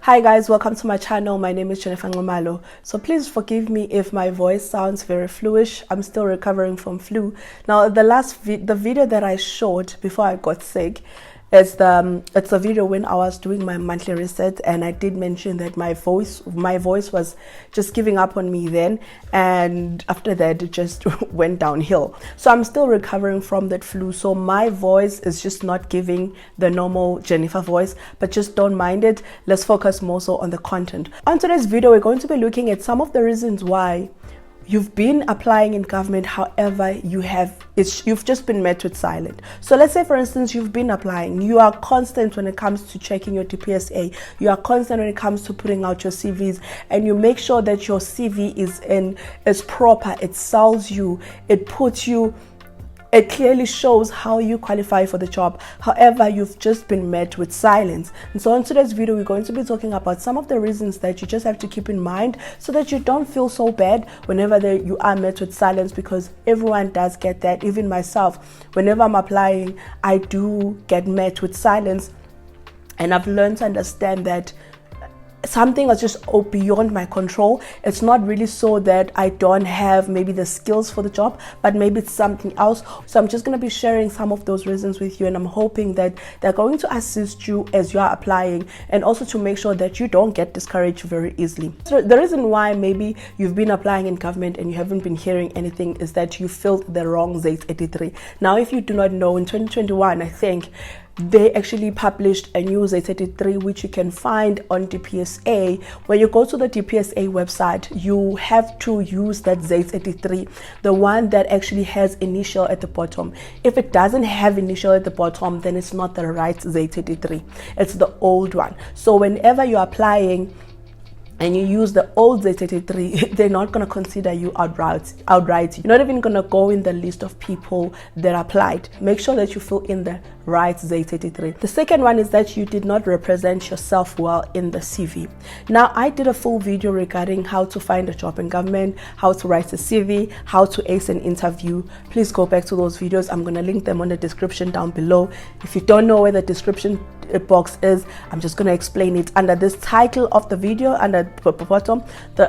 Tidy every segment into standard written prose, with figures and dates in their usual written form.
Hi guys, welcome to my channel. My name is Jennifer Ngomalo. So please forgive me if my voice sounds very fluish. I'm still recovering from flu. Now the video that I showed before I got sick, it's a video when I was doing my monthly reset, and I did mention that my voice was just giving up on me then, and after that it just went downhill. So I'm still recovering from that flu, so my voice is just not giving the normal Jennifer voice, but just don't mind it. Let's focus more so on the content. On today's video, we're going to be looking at some of the reasons why you've been applying in government, however you've just been met with silence. So let's say, for instance, you've been applying, you are constant when it comes to checking your DPSA, you are constant when it comes to putting out your CVs, and you make sure that your CV is proper, it sells you, it clearly shows how you qualify for the job. However, you've just been met with silence. And so in today's video, we're going to be talking about some of the reasons that you just have to keep in mind so that you don't feel so bad whenever you are met with silence, because everyone does get that. Even myself, whenever I'm applying, I do get met with silence. And I've learned to understand that something is just beyond my control. It's not really so that I don't have maybe the skills for the job, but maybe it's something else. So I'm just going to be sharing some of those reasons with you, and I'm hoping that they're going to assist you as you are applying, and also to make sure that you don't get discouraged very easily. So the reason why maybe you've been applying in government and you haven't been hearing anything is that you filled the wrong Z83. Now, if you do not know, in 2021, I think they actually published a new Z83 which you can find on DPSA. When you go to the DPSA website, you have to use that Z83, the one that actually has initial at the bottom. If it doesn't have initial at the bottom, then it's not the right Z83, it's the old one. So whenever you're applying and you use the old Z83, they're not going to consider you outright. You're not even going to go in the list of people that applied. Make sure that you fill in the right Z83. The second one is that you did not represent yourself well in the CV. Now, I did a full video regarding how to find a job in government, how to write a CV, how to ace an interview. Please go back to those videos. I'm going to link them on the description down below. If you don't know where the description box is, I'm just going to explain it under this title of the video, under the bottom,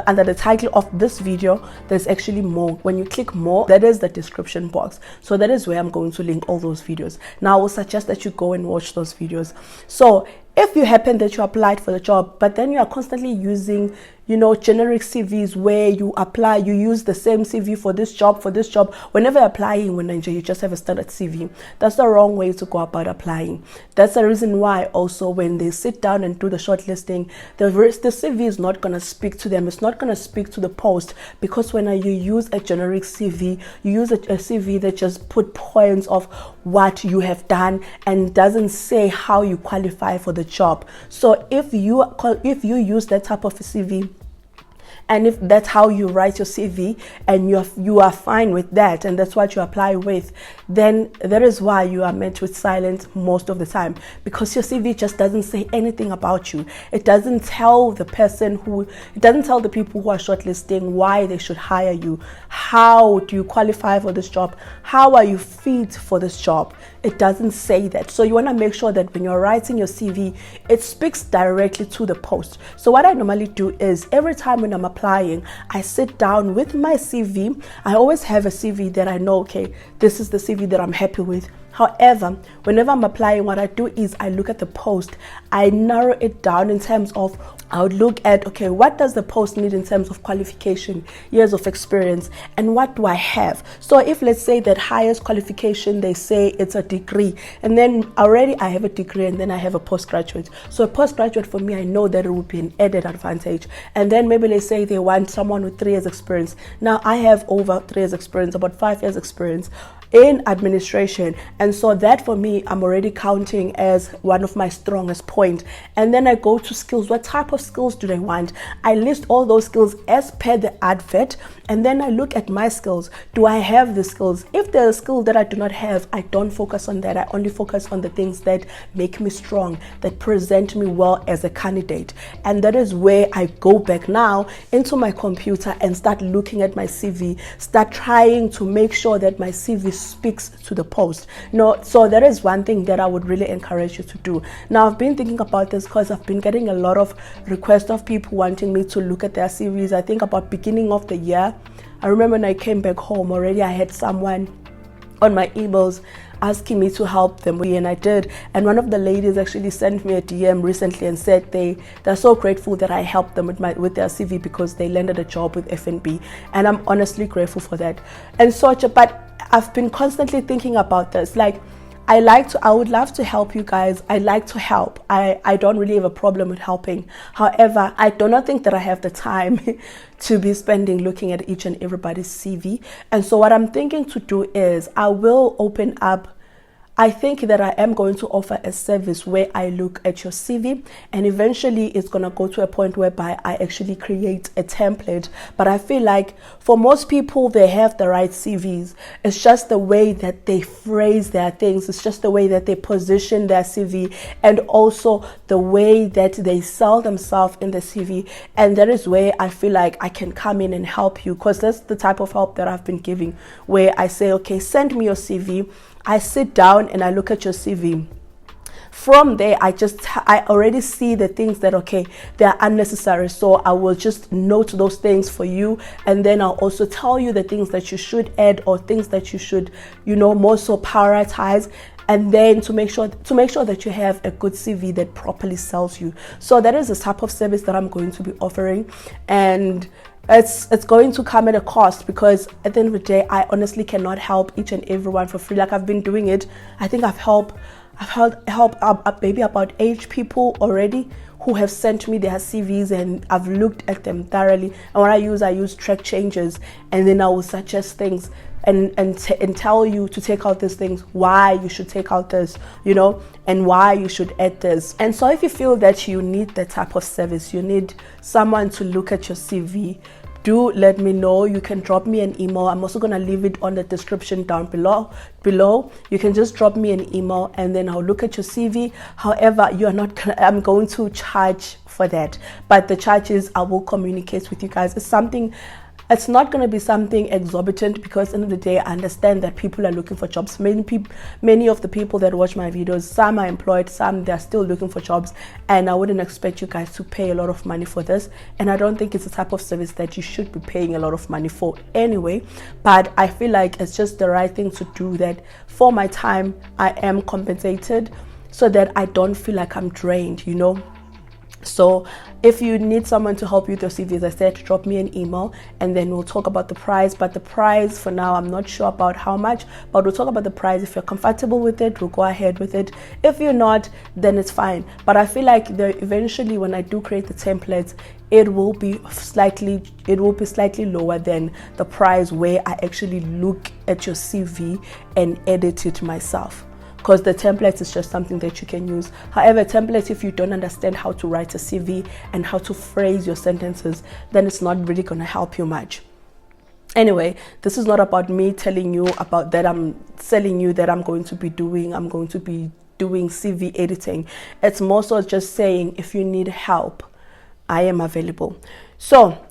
under the title of this video, there's actually more. When you click more, that is the description box. So that is where I'm going to link all those videos. Now, I will suggest that you go and watch those videos. So if you happen that you applied for the job, but then you are constantly using, generic CVs where you apply, you use the same CV for this job, whenever applying, you just have a standard CV. That's the wrong way to go about applying. That's the reason why also when they sit down and do the shortlisting, the CV is not going to speak to them. It's not going to speak to the post, because when you use a generic CV, you use a CV that just put points of what you have done and doesn't say how you qualify for the job. So if you use that type of a CV, and if that's how you write your CV and you are fine with that, and that's what you apply with, then that is why you are met with silence most of the time, because your CV just doesn't say anything about you. It doesn't tell the people who are shortlisting why they should hire you. How do you qualify for this job? How are you fit for this job? It doesn't say that. So you want to make sure that when you're writing your CV, it speaks directly to the post. So what I normally do is, every time when I'm applying, I sit down with my CV. I always have a CV that I know, okay, this is the CV that I'm happy with. However, whenever I'm applying, what I do is I look at the post. I narrow it down in terms of, I would look at, okay, what does the post need in terms of qualification, years of experience, and what do I have? So if, let's say, that highest qualification, they say it's a degree, and then already I have a degree and then I have a postgraduate. So a postgraduate, for me, I know that it would be an added advantage. And then maybe they say they want someone with 3 years experience. Now I have over 3 years experience, about 5 years experience in administration, and so that for me, I'm already counting as one of my strongest points. And then I go to skills. What type of skills do they want? I list all those skills as per the advert, and then I look at my skills. Do I have the skills? If there's a skill that I do not have, I don't focus on that. I only focus on the things that make me strong, that present me well as a candidate. And that is where I go back now into my computer and start looking at my CV, start trying to make sure that my CV speaks to the post. So that is one thing that I would really encourage you to do. Now, I've been thinking thinking about this because I've been getting a lot of requests of people wanting me to look at their CVs. I think about beginning of the year. I remember when I came back home already, I had someone on my emails asking me to help them, and I did. And one of the ladies actually sent me a DM recently and said they're so grateful that I helped them with their CV because they landed a job with FNB, and I'm honestly grateful for that. And but I've been constantly thinking about this, like I would love to help you guys. I like to help. I don't really have a problem with helping. However, I do not think that I have the time to be spending looking at each and everybody's CV. And so what I'm thinking to do is I will open up. I think that I am going to offer a service where I look at your CV, and eventually it's going to go to a point whereby I actually create a template. But I feel like for most people, they have the right CVs. It's just the way that they phrase their things. It's just the way that they position their CV, and also the way that they sell themselves in the CV. And that is where I feel like I can come in and help you, because that's the type of help that I've been giving, where I say, okay, send me your CV. I sit down and I look at your CV. From there, I already see the things that, okay, they're unnecessary. So I will just note those things for you. And then I'll also tell you the things that you should add, or things that you should, more so prioritize. And then to make sure that you have a good CV that properly sells you. So that is the type of service that I'm going to be offering. And it's going to come at a cost, because at the end of the day, I honestly cannot help each and everyone for free. Like, I've been doing it. I think I've helped maybe about 8 people already who have sent me their CVs, and I've looked at them thoroughly. And what I use track changes, and then I will suggest things and tell you to take out these things, why you should take out this, and why you should add this. And so if you feel that you need that type of service, you need someone to look at your CV, do let me know. You can drop me an email. I'm also going to leave it on the description down below. You can just drop me an email, and then I'll look at your CV. However, I'm going to charge for that. But the charge is, I will communicate with you guys. It's not going to be something exorbitant, because at the end of the day, I understand that people are looking for jobs. Many of the people that watch my videos, some are employed, some they're still looking for jobs, and I wouldn't expect you guys to pay a lot of money for this. And I don't think it's a type of service that you should be paying a lot of money for anyway. But I feel like it's just the right thing to do, that for my time I am compensated, so that I don't feel like I'm drained, So if you need someone to help you with your CV, as I said, drop me an email, and then we'll talk about the price. But the price for now, I'm not sure about how much, but we'll talk about the price. If you're comfortable with it, we'll go ahead with it. If you're not, then it's fine. But I feel like eventually, when I do create the templates, it will be slightly lower than the price where I actually look at your CV and edit it myself, because the template is just something that you can use. However, templates, if you don't understand how to write a CV and how to phrase your sentences, then it's not really going to help you much. Anyway, this is not about me telling you about that I'm selling you that I'm going to be doing CV editing. It's more so just saying, if you need help, I am available. So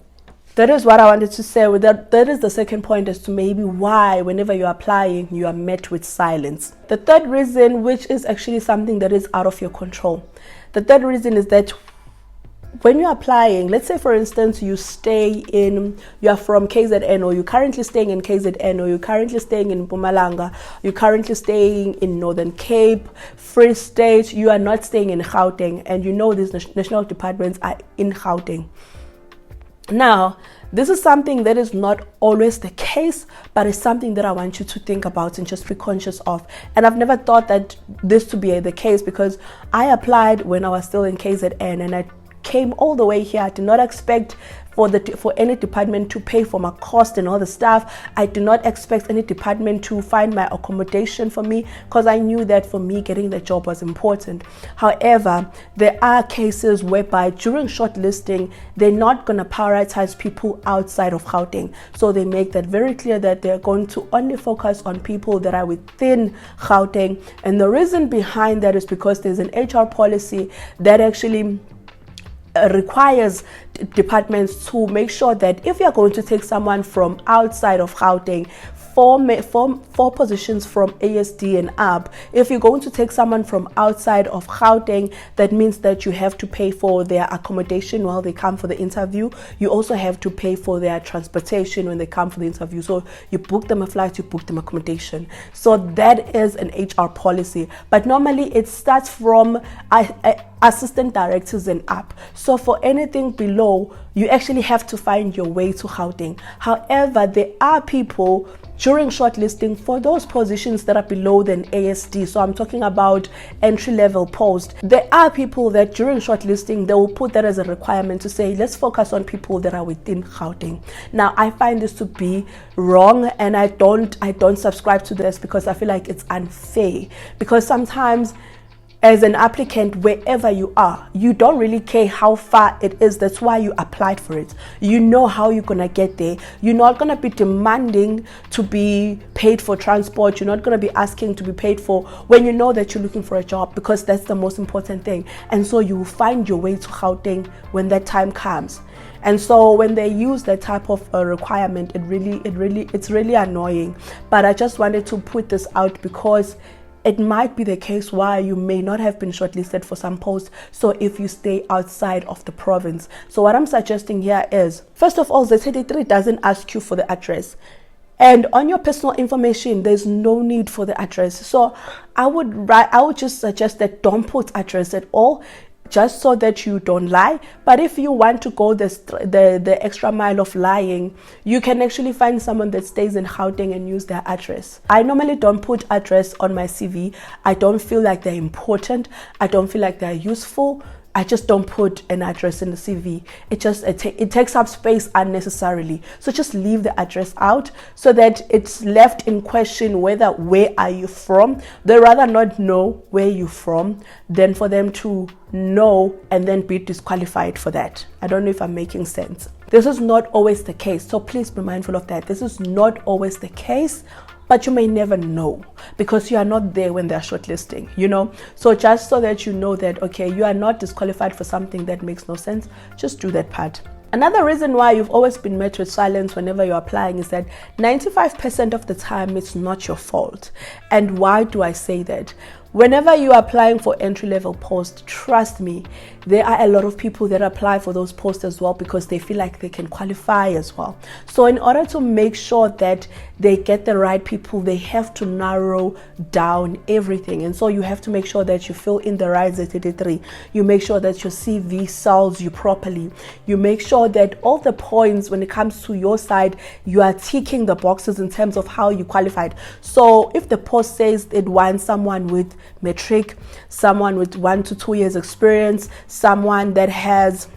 that is what I wanted to say. With that is the second point, as to maybe why whenever you're applying, you are met with silence. The third reason, which is actually something that is out of your control. The third reason is that when you're applying, let's say for instance, you are from KZN, or you're currently staying in KZN, or you're currently staying in Mpumalanga, you're currently staying in Northern Cape, Free State, you are not staying in Gauteng, and these national departments are in Gauteng. Now, this is something that is not always the case, but it's something that I want you to think about and just be conscious of. And I've never thought that this to be the case, because I applied when I was still in KZN, and I came all the way here. I did not expect for any department to pay for my cost and all the stuff. I did not expect any department to find my accommodation for me, because I knew that for me getting the job was important. However, there are cases whereby during shortlisting, they're not going to prioritize people outside of Gauteng. So they make that very clear that they're going to only focus on people that are within Gauteng. And the reason behind that is because there's an HR policy that actually requires departments to make sure that if you're going to take someone from outside of Gauteng four positions from ASD and up. If you're going to take someone from outside of Gauteng, that means that you have to pay for their accommodation while they come for the interview. You also have to pay for their transportation when they come for the interview. So you book them a flight, you book them accommodation. So that is an HR policy. But normally it starts from assistant directors and up. So for anything below, you actually have to find your way to Gauteng. However, there are people during shortlisting for those positions that are below than ASD. So I'm talking about entry-level post. There are people that during shortlisting, they will put that as a requirement to say, let's focus on people that are within Gauteng. Now, I find this to be wrong, and I don't subscribe to this, because I feel like it's unfair. Because sometimes as an applicant, wherever you are, you don't really care how far it is. That's why you applied for it. You know how you're gonna get there. You're not gonna be demanding to be paid for transport. You're not gonna be asking to be paid for when you know that you're looking for a job, because that's the most important thing. And so you will find your way to Gauteng when that time comes. And so when they use that type of requirement, it's really annoying. But I just wanted to put this out because it might be the case why you may not have been shortlisted for some posts. So if you stay outside of the province. So what I'm suggesting here is, first of all, Z83 doesn't ask you for the address. And on your personal information, there's no need for the address. So I would just suggest that don't put address at all, just so that you don't lie. But if you want to go the extra mile of lying, you can actually find someone that stays in Gauteng and use their address. I normally don't put address on my CV. I don't feel like they're important. I don't feel like they're useful. I just don't put an address in the CV. It takes up space unnecessarily. So just leave the address out so that it's left in question where are you from. They rather not know where you're from than for them to know and then be disqualified for that. I don't know if I'm making sense. This is not always the case. So please be mindful of that. This is not always the case. But you may never know, because you are not there when they're shortlisting, So just so that you know that, okay, you are not disqualified for something that makes no sense, just do that part. Another reason why you've always been met with silence whenever you're applying is that 95% of the time it's not your fault. And why do I say that? Whenever you're applying for entry-level posts, trust me, there are a lot of people that apply for those posts as well because they feel like they can qualify as well. So in order to make sure that they get the right people, they have to narrow down everything. And so you have to make sure that you fill in the right Z83. You make sure that your CV sells you properly. You make sure that all the points when it comes to your side, you are ticking the boxes in terms of how you qualified. So if the post says it wants someone with matric, someone with 1 to 2 years experience, someone that has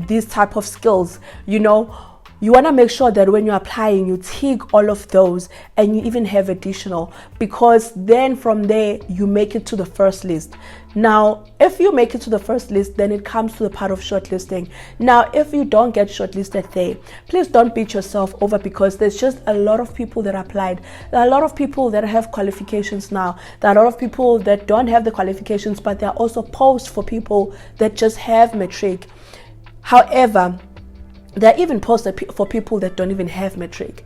these type of skills, you want to make sure that when you're applying, you tick all of those and you even have additional, because then from there you make it to the first list. Now, if you make it to the first list, then it comes to the part of shortlisting. Now, if you don't get shortlisted there, please don't beat yourself over, because there's just a lot of people that applied. There are a lot of people that have qualifications now. There are a lot of people that don't have the qualifications, but there are also posts for people that just have matric. However, there are even posts for people that don't even have matric.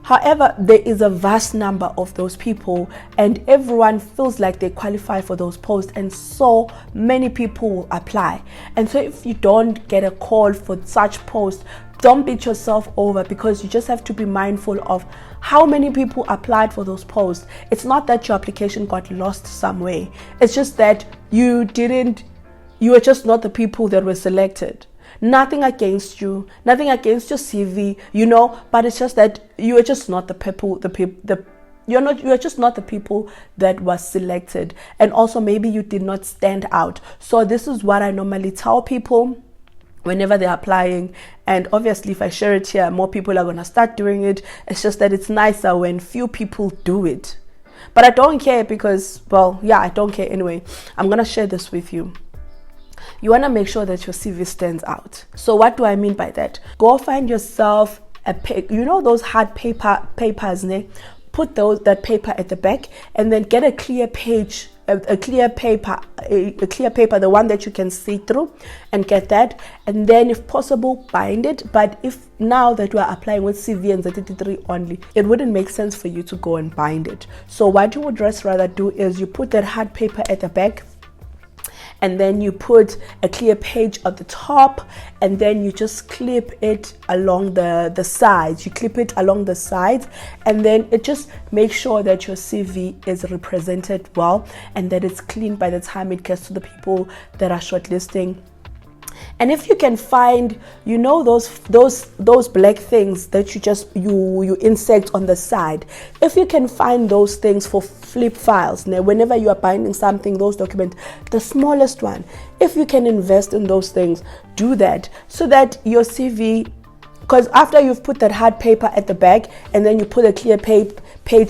However, there is a vast number of those people, and everyone feels like they qualify for those posts, and so many people will apply. And so if you don't get a call for such posts, don't beat yourself over, because you just have to be mindful of how many people applied for those posts. It's not that your application got lost somewhere. It's just that you were just not the people that were selected. Nothing against you, nothing against your CV, but it's just that you are just not the people, you're just not the people that was selected. And also maybe you did not stand out. So this is what I normally tell people whenever they're applying. And obviously if I share it here, more people are going to start doing it. It's just that it's nicer when few people do it. But I don't care because, I don't care anyway. I'm going to share this with you. You want to make sure that your CV stands out. So what do I mean by that? Go find yourself those hard papers, put that paper at the back, and then get a clear page a clear paper, the one that you can see through, and get that. And then if possible, bind it. But if now that we are applying with CV and Z83 only, it wouldn't make sense for you to go and bind it. So what you would just rather do is you put that hard paper at the back, and then you put a clear page at the top, and then you just clip it along the sides. You clip it along the sides, and then it just makes sure that your CV is represented well and that it's clean by the time it gets to the people that are shortlisting. And if you can find, you know, those black things that you insert on the side, if you can find those things for flip files, now whenever you are binding something, those documents, the smallest one, if you can invest in those things, do that, so that your CV, because after you've put that hard paper at the back, and then you put a clear page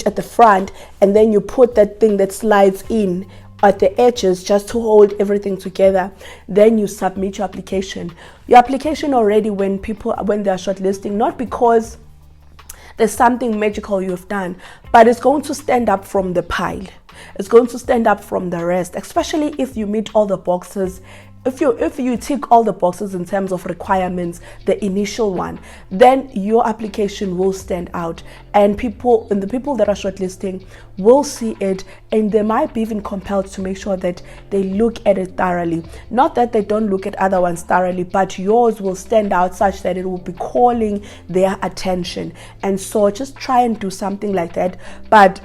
at the front, and then you put that thing that slides in at the edges just to hold everything together, then you submit your application. Your application already, when they are shortlisting, not because there's something magical you've done, but it's going to stand up from the pile. It's going to stand up from the rest, especially if you meet all the boxes. If you tick all the boxes in terms of requirements, the initial one, then your application will stand out, and the people that are shortlisting will see it, and they might be even compelled to make sure that they look at it thoroughly. Not that they don't look at other ones thoroughly, but yours will stand out such that it will be calling their attention. And so just try and do something like that. But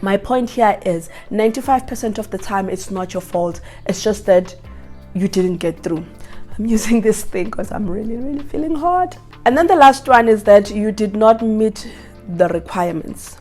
my point here is 95% of the time it's not your fault. It's just that you didn't get through. I'm using this thing because I'm really feeling hot. And then the last one is that you did not meet the requirements.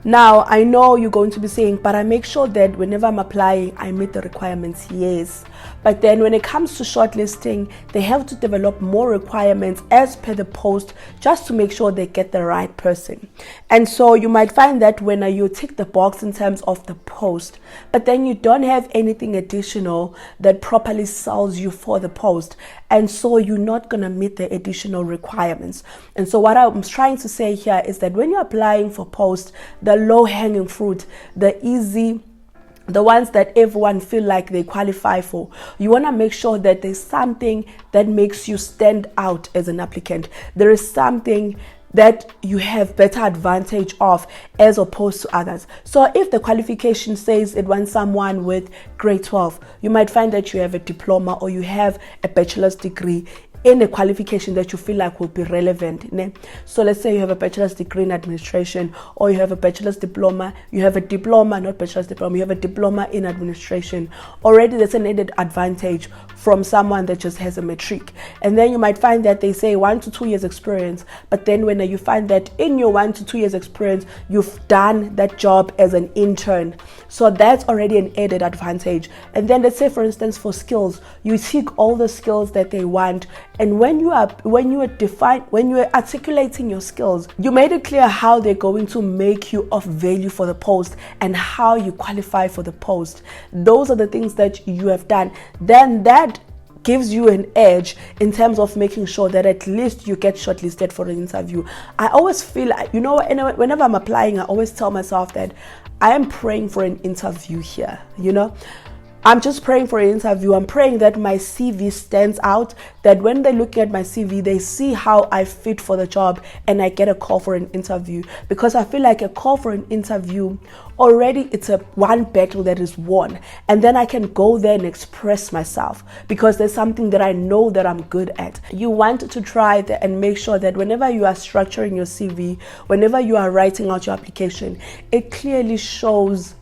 Now, I know you're going to be saying, but I make sure that whenever I'm applying, I meet the requirements. Yes. But then when it comes to shortlisting, they have to develop more requirements as per the post, just to make sure they get the right person. And so you might find that when you tick the box in terms of the post, but then you don't have anything additional that properly sells you for the post. And so you're not going to meet the additional requirements. And so what I'm trying to say here is that when you're applying for posts, the low-hanging fruit, the ones that everyone feel like they qualify for, you want to make sure that there's something that makes you stand out as an applicant. There is something that you have better advantage of as opposed to others. So if the qualification says it wants someone with grade 12, you might find that you have a diploma or you have a bachelor's degree in a qualification that you feel like will be relevant. So let's say you have a bachelor's degree in administration, or you have a bachelor's diploma, you have a diploma, not bachelor's diploma, you have a diploma in administration. Already that's an added advantage from someone that just has a matric. And then you might find that they say 1 to 2 years experience, but then when you find that in your 1 to 2 years experience, you've done that job as an intern. So that's already an added advantage. And then let's say, for instance, for skills, you tick all the skills that they want. And when you are articulating your skills, you made it clear how they're going to make you of value for the post and how you qualify for the post. Those are the things that you have done. Then that gives you an edge in terms of making sure that at least you get shortlisted for an interview. I always feel, whenever I'm applying, I always tell myself that I am praying for an interview here, I'm just praying for an interview. I'm praying that my CV stands out, that when they look at my CV, they see how I fit for the job and I get a call for an interview. Because I feel like a call for an interview, already it's one battle that is won. And then I can go there and express myself because there's something that I know that I'm good at. You want to try that and make sure that whenever you are structuring your CV, whenever you are writing out your application, it clearly shows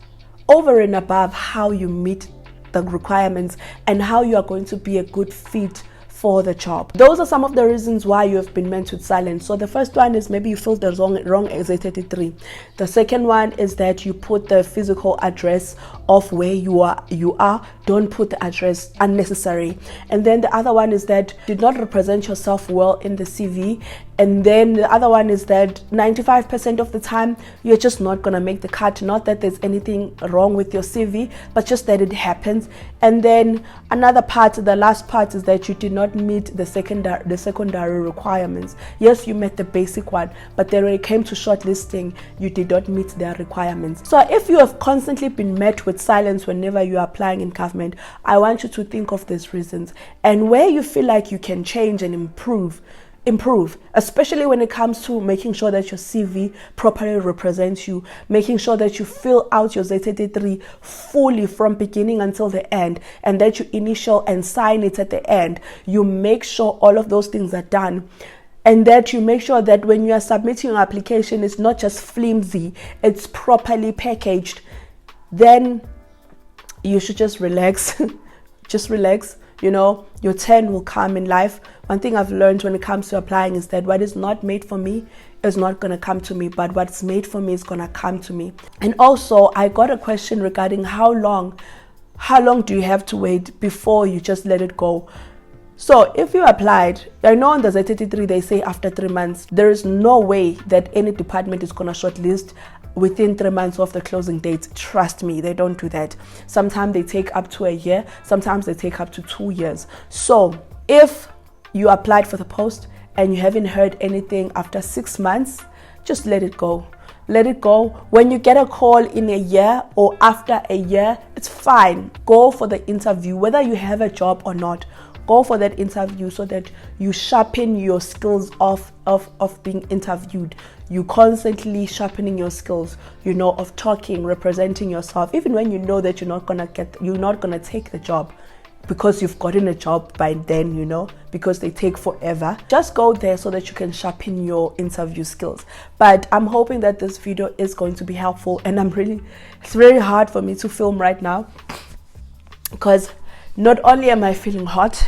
over and above how you meet the requirements and how you are going to be a good fit for the job. Those are some of the reasons why you have been met with silence. So the first one is maybe you filled the wrong Z83. The second one is that you put the physical address of where you are. Don't put the address unnecessary. And then the other one is that you did not represent yourself well in the CV. And then the other one is that 95% of the time you're just not going to make the cut. Not that there's anything wrong with your CV, but just that it happens. And then another part, the last part, is that you did not not meet the secondary requirements. Yes, you met the basic one, but then when it came to shortlisting, you did not meet their requirements. So if you have constantly been met with silence whenever you are applying in government, I want you to think of these reasons, and where you feel like you can change and improve, especially when it comes to making sure that your CV properly represents you, making sure that you fill out your Z83 fully from beginning until the end, and that you initial and sign it at the end. You make sure all of those things are done, and that you make sure that when you are submitting your application, it's not just flimsy, it's properly packaged. Then you should just relax. Just relax. You know, your turn will come in life. One thing I've learned when it comes to applying is that what is not made for me is not going to come to me, but what's made for me is going to come to me. And also, I got a question regarding how long do you have to wait before you just let it go? So if you applied, I know on the Z83 they say after 3 months. There is no way that any department is going to shortlist within 3 months of the closing date. Trust me, they don't do that. Sometimes they take up to a year, sometimes they take up to 2 years. So if you applied for the post and you haven't heard anything after 6 months, just let it go. Let it go. When you get a call in a year or after a year, it's fine. Go for the interview, whether you have a job or not. Go for that interview so that you sharpen your skills of being interviewed. You constantly sharpening your skills, you know, of talking, representing yourself, even when you know that you're not gonna take the job, because you've gotten a job by then, you know, because they take forever. Just go there so that you can sharpen your interview skills. But I'm hoping that this video is going to be helpful, and it's very hard for me to film right now because not only am I feeling hot,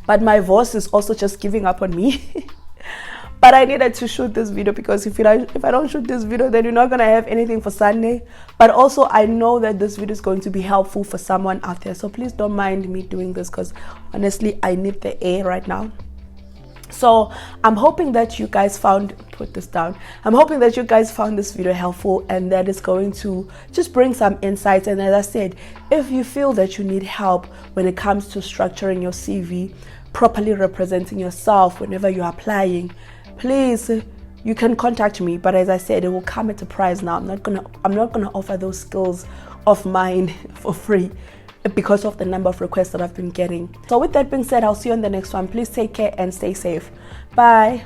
but my voice is also just giving up on me. But I needed to shoot this video because if I don't shoot this video, then you're not going to have anything for Sunday. But also, I know that this video is going to be helpful for someone out there. So please don't mind me doing this because honestly, I need the air right now. So I'm hoping that you guys I'm hoping that you guys found this video helpful, and that is going to just bring some insights. And as I said, if you feel that you need help when it comes to structuring your CV, properly representing yourself whenever you're applying, please, you can contact me. But as I said, it will come at a price. Now I'm not gonna offer those skills of mine for free because of the number of requests that I've been getting. So with that being said, I'll see you on the next one. Please take care and stay safe. Bye.